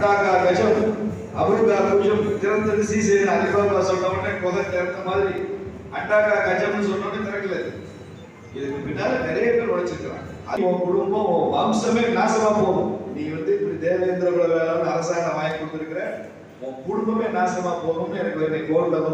அண்டாக்கா கஜம் அபுகா குஜம் திறந்தது சீசேன் அலிபாபா சொன்ன உடனே கொலை திறந்த மாதிரி அண்டாக்கா கஜம்னு சொன்ன உடனே திறக்கல. இதுக்கு பின்னால நிறைய பேர் உழைச்சிருக்கிறாங்க. உன் குடும்பம் உன் வம்சமே நாசமா போகும். நீ இப்படி தேவேந்திர குல வேளாண் அரசாங்கம் வாங்கி கொடுத்துருக்கிற, உன் குடும்பமே நாசமா போகும்னு எனக்கு கோர்ல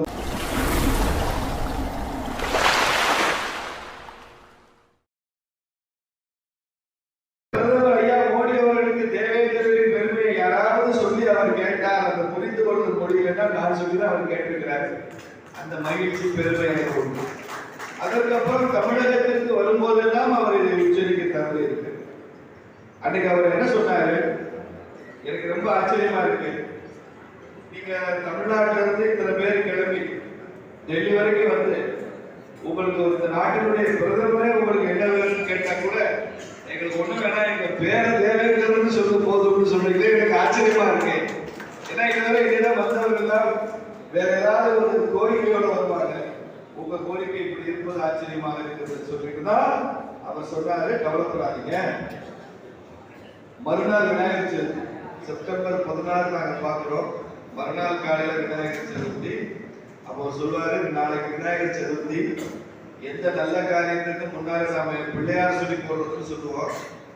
நான் சொல்லிதான் அவர் கேட்டிருக்கிறார். அந்த மகிழ்ச்சி பெருமை எனக்கு உண்டு. அதற்கப்புறம் தமிழகத்திற்கு வரும்போதெல்லாம் அவர் இதை உச்சரிக்க தவறு இருக்கு. அன்னைக்கு அவர் என்ன சொன்னாரு, எனக்கு ரொம்ப ஆச்சரியமா இருக்கு. நீங்க தமிழ்நாட்டில இருந்து இத்தனை பேர் கிளம்பி டெல்லி வரைக்கும் வந்து உங்களுக்கு ஒரு நாட்டினுடைய பிரதமரே உங்களுக்கு என்ன வேணும்னு கேட்டா கூட எங்களுக்கு ஒண்ணு வேணா எங்க பேர தேவேந்திரன்னு சொல்ல போதும்னு சொல்றீங்களே, எனக்கு ஆச்சரியமா இருக்கு. ஏன்னா இதுவரை இடையில வந்தவர்கள் வேற ஏதாவது ஒரு கோரிக்கையோட வருவாங்க. உங்க கோரிக்கை இப்படி இருப்பது ஆச்சரியமாக இருக்கிறது சொல்லிட்டுதான் அவர் சொன்னாரு, கவலைப்படாதீங்க. மறுநாள் விநாயகர் சதுர்த்தி செப்டம்பர் 16 நாங்க பாக்குறோம். மறுநாள் காலையில விநாயகர் சதுர்த்தி. அப்போ சொல்லுவாரு, நாளைக்கு விநாயகர் சதுர்த்தி, எந்த நல்ல காரியத்துக்கு முன்னாடி நாம பிள்ளையார் சொல்லி போடுறதுன்னு சொல்லுவோம்.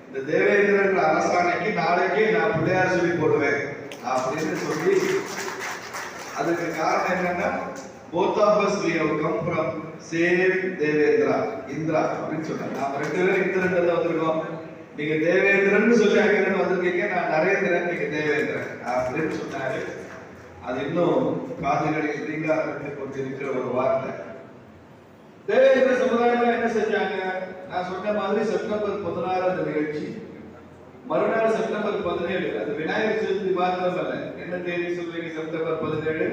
இந்த தேவேந்திரன் அரசாணைக்கு நாளைக்கே நான் பிள்ளையார் சொல்லி போடுவேன் அப்படின்னு சொல்லி, அதுக்கு காரணம் என்னன்னா both of us we have come from same Devendra Indira அப்படின்னு சொன்னாங்க. நாம ரெண்டு பேரும் இந்திரன்ல வந்திருக்கோம். நீங்க தேவேந்திரன் சொல்லி அங்க வந்திருக்கீங்க, நான் நரேந்திரன், நீங்க தேவேந்திரன் அப்படின்னு சொன்னாரு. அது இன்னும் காதுகளில் ரீங்காரத்தை கொண்டிருக்கிற ஒரு வார்த்தை. தேவேந்திர சமுதாயம் என்ன செஞ்சாங்க, நான் சொன்ன மாதிரி செப்டம்பர் 16 அந்த நிகழ்ச்சி. மறுநாள் செப்டம்பர் 17, அது விநாயகர் சதுர்த்தி மாத்திரம் அல்ல. என்ன தேதி சொல்றீங்க? செப்டம்பர் 17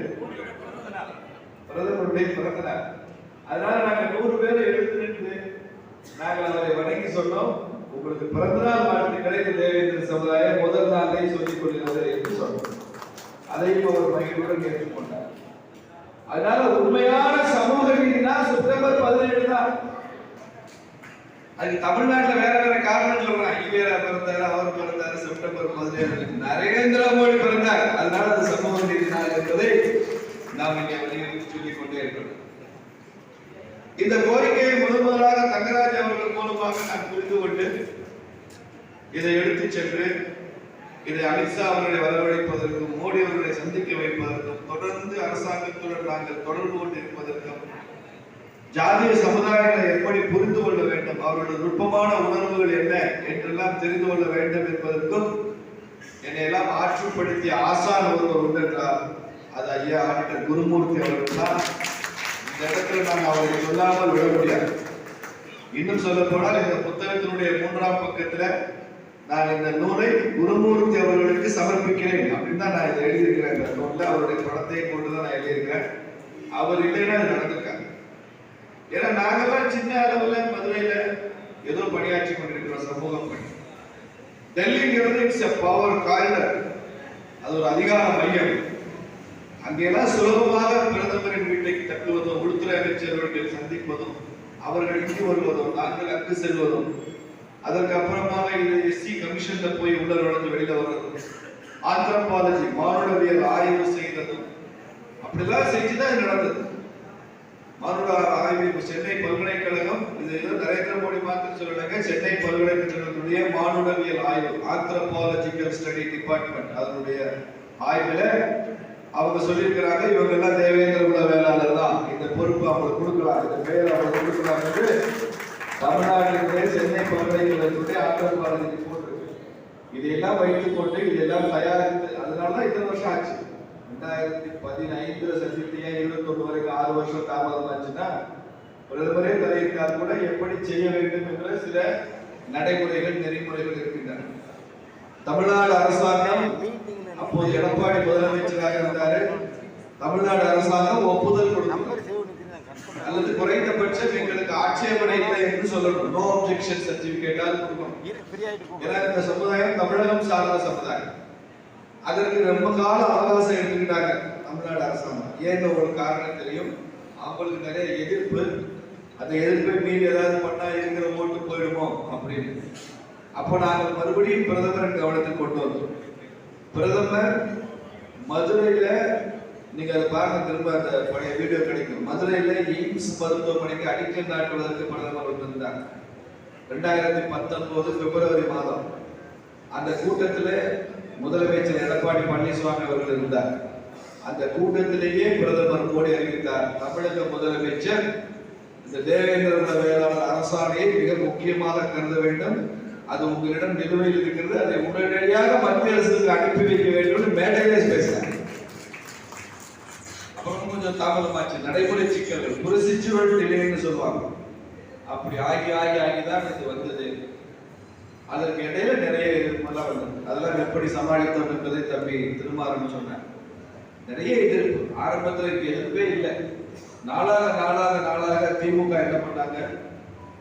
பிரதமருடைய பிறந்த நாள். அதனால நாங்க 100 பேர் எழுந்து நாங்கள் அவரை வணங்கி சொன்னோம், உங்களுக்கு பிறந்த நாள் வாழ்த்துக்களை தேவேந்திர சமுதாயம் முதல் நாளே சொல்லிக் கொள்கிறது என்று சொன்னோம். அதையும் அவர் மகிழ்வுடன் ஏற்றுக்கொண்டார். அதனால உண்மையான சமூக நீதினா செப்டம்பர் 17 தான். அது தமிழ்நாட்டில் வேற வேற காரணம் சொல்றாங்க. ஈவேரா பிறந்தாரு, அவர் பிறந்தாரு செப்டம்பர் 17, நரேந்திர மோடி பிறந்தார், அதனால அது சமூக நீதி நாள் என்பதை நாம் இங்கே வலியுறுத்தி சொல்லிக் கொண்டே இருக்கிறோம். இந்த கோரிக்கையை முதலாக தங்கராஜ் அவர்கள் மூலமாக நான் புரிந்து கொண்டு இதை எடுத்து சென்று இதை அமித்ஷா அவர்களை வரவழைப்பதற்கும் மோடி அவர்களை சந்திக்க வைப்பதற்கும் தொடர்ந்து அரசாங்கத்துடன் நாங்கள் தொடர்பு கொண்டு இருப்பதற்கும் ஜாதிய சமுதாயங்களை எப்படி புரிந்து கொள்ள வேண்டும், அவர்களுடைய நுட்பமான உணர்வுகள் என்ன என்றெல்லாம் தெரிந்து கொள்ள வேண்டும் என்பதற்கும் என்னை எல்லாம் ஆற்றுப்படுத்திய ஆசான் ஒருவர் உண்டென்றார். அது ஐயா ஆடிட்டர் குருமூர்த்தி அவர்கள் தான். இந்த இடத்துல நாங்கள் அவரை சொல்லாமல் விட முடியாது. இன்னும் சொல்ல போனால் இந்த புத்தகத்தினுடைய 3ஆம் பக்கத்துல நான் இந்த நூலை குருமூர்த்தி அவர்களுக்கு சமர்ப்பிக்கிறேன் அப்படின்னு தான் நான் இதை எழுதியிருக்கிறேன். இந்த நூல்ல அவருடைய படத்தை கொண்டுதான் நான் எழுதியிருக்கிறேன். அவர் இல்லைன்னா அது நடந்திருக்காங்க. ஏன்னா நாங்கெல்லாம் சின்ன அளவுல மதுரையில ஏதோ பணியாற்றி கொண்டிருக்கிறோம், சமூகம் பணி. டெல்லிங்கிறது இட்ஸ் எ பவர் காரிடர், அது ஒரு அதிகார மையம். அங்கெல்லாம் சுலபமாக பிரதமரின் வீட்டை தட்டுவதும் உள்துறை அமைச்சர்கள் சந்திப்பதும் அவர்கள் இங்கு வருவதும் நாங்கள் அங்கு செல்வதும் அதற்கு அப்புறமாக இது எஸ்சி கமிஷன்ல போய் உள்ள நுழைஞ்சு வெளியில வர்றதும் ஆந்த்ரோபாலஜி மானுடவியல் ஆய்வு செய்ததும் அப்படிலாம் செஞ்சுதான் இது நடந்தது. மானுட ஆய்வு சென்னை பல்கலைக்கழகம், இது நரேந்திர மோடி மாத்திரம் சொல்லலைங்க, சென்னை பல்கலைக்கழகத்துடைய மானுடவியல் ஆய்வு ஆந்த்ரோபாலஜிக்கல் ஸ்டடி டிபார்ட்மெண்ட் அதனுடைய ஆய்வுல அவங்க சொல்லியிருக்கிறாங்க, இவங்க எல்லாம் தேவேந்திர குல வேளாளர் தான், இந்த பொறுப்பு அவங்களுக்கு கொடுக்கலாம், இந்த பெயர் அவங்களுக்கு கொடுக்கலாம் என்று தமிழ்நாட்டிலே சென்னை பல்கலைக்கழகத்துடைய ஆந்த்ரோபாலஜி போட்டிருக்கு. இதையெல்லாம் வைத்துக் கொண்டு இதெல்லாம் தயாரித்து, அதனாலதான் இத்தனை வருஷம் ஆச்சு. 2015 சந்தித்தியா 21 வரைக்கும் 6 வருஷம் தாமதம் ஆச்சுன்னா பிரதமரே தலையிட்டால் கூட எப்படி செய்ய வேண்டும் என்ற சில நடைமுறைகள் நெறிமுறைகள் இருக்கின்றன. தமிழ்நாடு அரசாங்கம் அப்போது எடப்பாடி முதலமைச்சராக இருந்தாரு. தமிழ்நாடு அரசாங்கம் ஒப்புதல் கொடுக்கும் அல்லது குறைந்தபட்சம் எங்களுக்கு ஆட்சேபனை இல்லை என்று சொல்லணும், நோ அப்ஜெக்ஷன் சர்டிபிகேட்டால் கொடுக்கணும். ஏன்னா இந்த சமுதாயம் தமிழகம் சார்ந்த சமுதாயம். அதற்கு ரொம்ப கால அவகாசம் எடுத்துக்கிட்டாங்க தமிழ்நாடு அரசாங்கம். ஏன்னு ஒரு காரணம் தெரியும், அவங்களுக்கு நிறைய எதிர்ப்பு. அந்த எதிர்ப்பை மீறி ஏதாவது பண்ணா இருக்கிற ஓட்டு போயிடுமோ அப்படின்னு. அப்போ நாங்கள் மறுபடியும் பிரதமரின் கவனத்துக்கு கொண்டு வந்தோம். பிரதமர் மதுரையில நீங்க அதை பாருங்க, திரும்ப அந்த பழைய வீடியோ கிடைக்கும். மதுரையில எய்ம்ஸ் மருத்துவமனைக்கு அடிக்கல் நாட்டுவதற்கு பிரதமர் வந்திருந்தார் 2019 பிப்ரவரி மாதம். அந்த கூட்டத்தில் முதலமைச்சர் எடப்பாடி பழனிசாமி அவர்கள் இருந்தார். அந்த கூட்டத்திலேயே பிரதமர் மோடி அறிவித்தார், தமிழக முதலமைச்சர் இந்த தேவேந்திர வேளாளர் அரசாணையை மிக முக்கியமாக கருத வேண்டும், அது உங்களிடம் நிலுவையில் இருக்கிறது, அதை உடனடியாக மத்திய அரசுக்கு அனுப்பி வைக்க வேண்டும் மேடையிலே பேசினார். அப்புறம் கொஞ்சம் தாமதமாச்சு, நடைமுறை சிக்கல்கள், புரசிச்சுவல் நிலைன்னு சொல்லுவாங்க, அப்படி ஆகி தான் இது வந்தது. அதற்கு இடையில நிறைய எதிர்ப்புலாம் வந்தது. அதெல்லாம் எப்படி சமாளித்தோம் என்பதை தம்பி திருமாறன் சொன்னார். நிறைய எதிர்ப்பு, ஆரம்பத்தில் எதிர்ப்பே இல்லை. நாளாக திமுக என்ன பண்ணாங்க,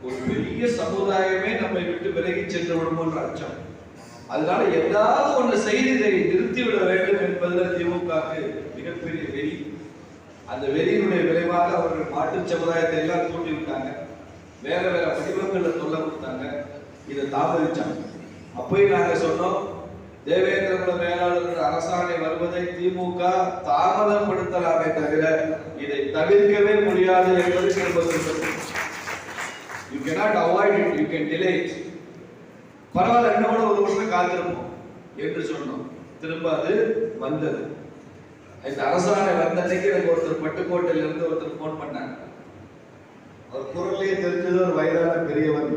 ஒரு பெரிய சமுதாயமே நம்மை விட்டு விலகி சென்று விடுமோன்ற அச்சம். அதனால ஏதாவது ஒன்று செய்தி நிறுத்திவிட வேண்டும் என்பதில் திமுகவுக்கு மிகப்பெரிய வெறி. அந்த வெறியினுடைய விளைவாக அவர்கள் மாற்று சமுதாயத்தை எல்லாம் தூண்டி விட்டாங்க, வேற வடிவங்கள்ல தொல்லை கொடுத்தாங்க. இதை தாமதிச்சாங்க. அப்பயும் நாங்க சொன்னோம், தேவேந்திர வேளாளர் அரசாணை வருவதை திமுக தாமதப்படுத்தலாமே தவிர இதை தவிர்க்கவே முடியாது என்பது சொல்வது. You cannot avoid it, you can delay it. பரவாயில்ல, என்னோட ஒரு வருஷம் காத்திருப்போம் என்று சொன்னோம். திரும்ப அது வந்தது. இந்த அரசாணை வந்த அன்னைக்கு எனக்கு ஒருத்தர் பட்டுக்கோட்டையில இருந்து ஒருத்தர் போன் பண்ணாங்க. அவர் குரல்லையே தெரிஞ்சது ஒரு வயதான பெரியவர்.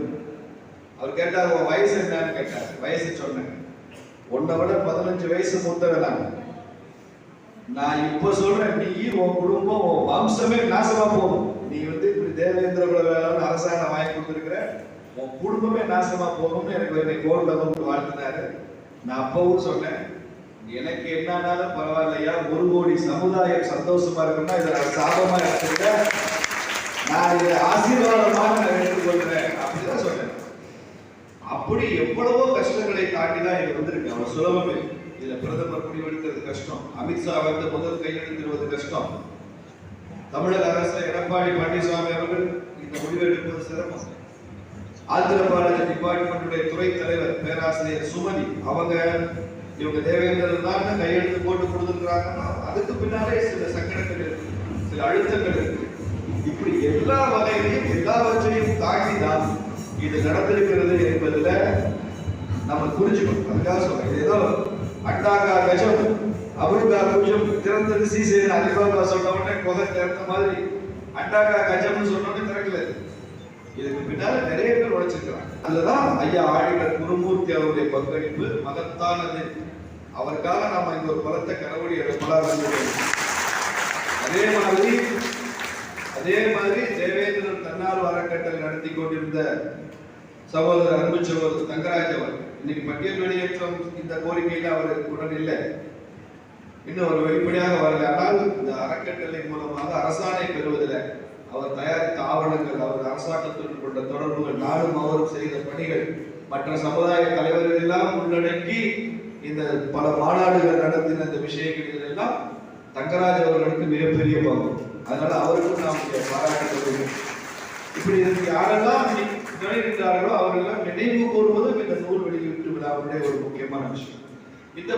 அவர் கேட்டார், உன் வயசு என்னன்னு கேட்டார். வயசு சொன்னேன். உன்னை விட 15 வயசு மூத்தவன். நான் இப்ப சொல்றேன், நீ உன் குடும்பம் உன் வம்சமே நாசமா போகும். நீ இப்படி தேவேந்திர வேளாளர் அரசாணை வாங்கி கொடுத்துருக்கிற, உன் குடும்பமே நாசமா போகும்னு எனக்கு கோர்ல வந்து வாழ்த்தினாரு. நான் அப்பவும் சொன்னேன், எனக்கு என்னாலும் பரவாயில்லையா, 1 கோடி சமுதாயம் சந்தோஷமா இருக்குன்னா இதை நான் சாபமா எடுத்துக்கிட்ட, நான் இதை ஆசீர்வாதமாக நான் எடுத்துக்கொள்கிறேன் அப்படிதான் சொன்னேன். அப்படி எவ்வளவோ கஷ்டங்களை தாண்டி தான் இது வந்திருக்கு. அவர் சுலபமே. இதுல பிரதமர் முடிவெடுக்கிறது கஷ்டம், அமித்ஷா வந்து முதல் கையெழுத்திடுவது கஷ்டம், தமிழக அரசு எடப்பாடி பழனிசாமி அவர்கள் இந்த முடிவெடுப்பது சிரமம். ஆந்திரபாலாஜி டிபார்ட்மெண்ட் துறை தலைவர் பேராசிரியர் சுமதி அவங்க இவங்க தேவேந்திரன் தான் கையெழுத்து போட்டு கொடுத்துருக்காங்கன்னா அதுக்கு பின்னாலே சில சங்கடங்கள் இருக்கு, சில அழுத்தங்கள் இருக்கு. இப்படி எல்லா வகையிலையும் எல்லாவற்றையும் தாண்டி தான் இது நடந்திருக்கிறது என்பதுல நம்ம புரிஞ்சுக்கணும். அதுக்காக சொல்றேன், ஏதோ அட்டாக்கா கஜம் அபுர்கா குஜம் திறந்தது சீசேன் அலிபாபா சொன்ன உடனே குகை திறந்த மாதிரி அட்டாக்கா கஜம்னு சொன்ன உடனே திறக்கல. இதுக்கு பின்னால நிறைய பேர் உழைச்சிருக்கிறாங்க. அதுதான் ஐயா ஆடிட்டர் குருமூர்த்தி அவருடைய பங்களிப்பு மகத்தானது. அவருக்காக நாம இந்த ஒரு பலத்தை கரவழி எடுப்பலாம். அதே மாதிரி தேவேந்திரன் தன்னார்வ அறக்கட்டளை நடத்தி கொண்டிருந்த சகோதரர் அன்பு சகோதரர் தங்கராஜ் அவர் இன்னைக்கு பட்டியல் வெளியேற்றம் இந்த கோரிக்கையில அவர் உடன் இல்லை, இன்னும் ஒரு வெளிப்படையாக வரல. ஆனால் இந்த அறக்கட்டளை மூலமாக அரசாணை பெறுவதில் அவர் தயாரித்த ஆவணங்கள், அவர் அரசாங்கத்துடன் கொண்ட தொடர்புகள், நாடும் அவரும் செய்த பணிகள், மற்ற சமுதாய தலைவர்கள் எல்லாம் உள்ளடக்கி இந்த பல மாநாடுகள் நடத்தின இந்த விஷயங்கள் எல்லாம் தங்கராஜ் அவர்களுக்கு மிகப்பெரிய பங்கு. அதனால அவருக்கும் நாம் பாராட்டு. இப்படி இதற்கு யாரெல்லாம் நினைக்கிறார்களோ அவர்களெல்லாம் நினைவு கூறுவதும் இந்த நூல் வெளியீட்டு விழாவுடைய ஒரு முக்கியமான விஷயம். இந்த